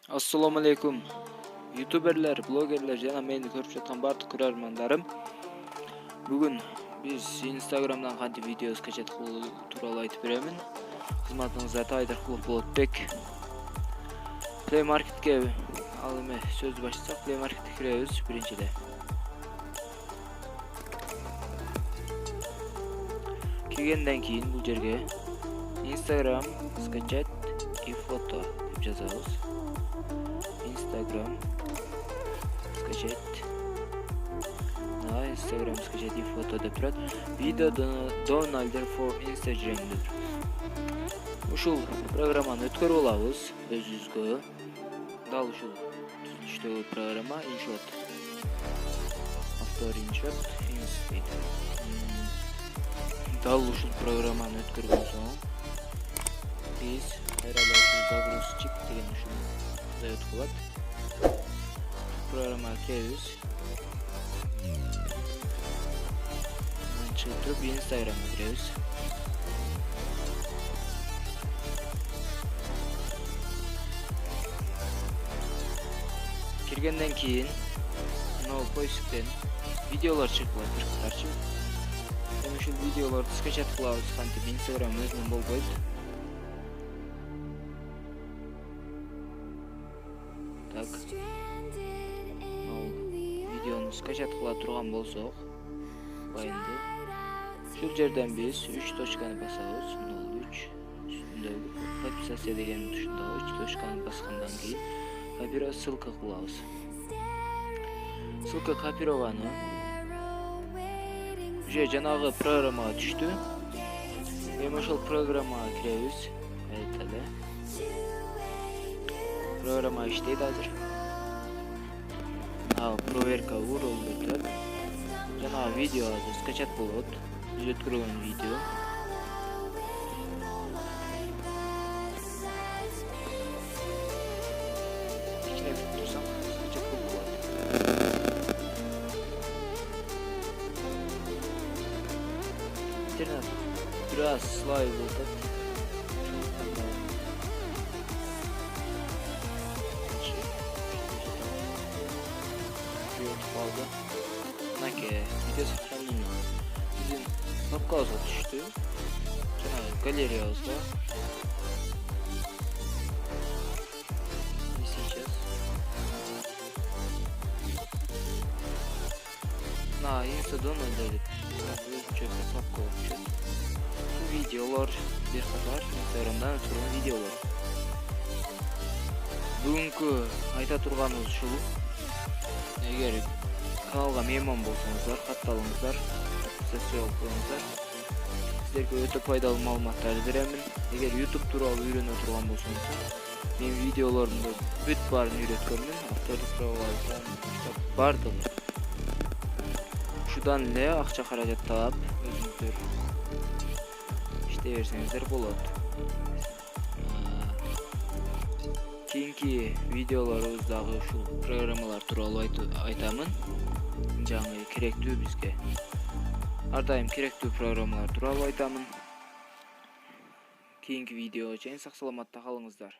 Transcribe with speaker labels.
Speaker 1: Assalamu alaikum. YouTuberler, blogerler jana meni көрүп жаткан бардык көрөрмандарым. Бүгүн биз Instagram'dan кантип видео скачать кылуу тууралуу айтып беремин. Кызматыңызда Тайдыркулов Болотбек. Play Market'ке ал эме сөз баштасак, Play Market'ке киребиз биринчиде. Киргенден кийин бул жерге Instagram скачать и фото деп жазабыз. Instagram скачать. Instagram скачать и фото деп турат. Видео downloader for Instagram деп турат. Ушул программаны өткөрүп алабыз өзүбүзгө. Дал ушул түзүлүштөгү программа InShot. Автор InShot дейт. Дал ушул программаны өткөргөн соң биз кайрадан загрузчик деген ушул өткөрүп программа киребиз. Чыгып Instagram'a киребиз. Киргенден кийин мына поисктен видеолор чыгып бир катарчы. Эми ушул видеолорду скачать кылабыз, кантип Instagram өзүнөн болбойт. Так. Видеону скачать кыла турган болсок, байынды. Ушул жерден биз 3 точканы басабыз. 03 үстүндөгү подписаться деген тушундагы 3 точканы баскандан кийин копировать ссылка кылабыз. Ссылка копированы уже жанагы программага түштү. Эми ошол программага киребиз. Айталы. Программа иштейт азыр. Проверка URL деп турат. Жанагы видео скачать болот. Биз өткөргөн видео. Кичине турсам, скачать болот. Интернет бираз слай болот. Видео сохранение. Bizim папкага түштү. Жанагы галереябызга. И сейчас на Instagram деп өзүнчө папка болчу. Видеолор бир катар Instagram'dan өткөргөн видеолор. Бүгүнкү айта турганыбыз ушул. Эгер каналга мейман болсоңуздар, катталыңыздар, подписация коюңуздар. Сиздерге өтө пайдалуу маалыматтарды беремин. Эгер YouTube тууралуу үйрөнө турган болсоңуздар, менин видеолорумду бүт баарын үйрөткөнмүн. Автордук праволордон бардыгы. Ушудан эле акча каражат таап, өзүңүздөр иштей берсеңиздер болот. Кийинки видеолорубуздагы ушул программалар тууралуу айтамын. Жаңы керектүү бизге. Ар дайым керектүү программалар тууралуу айтамын. Кийинки видеого чейин сак саламатта калыңыздар.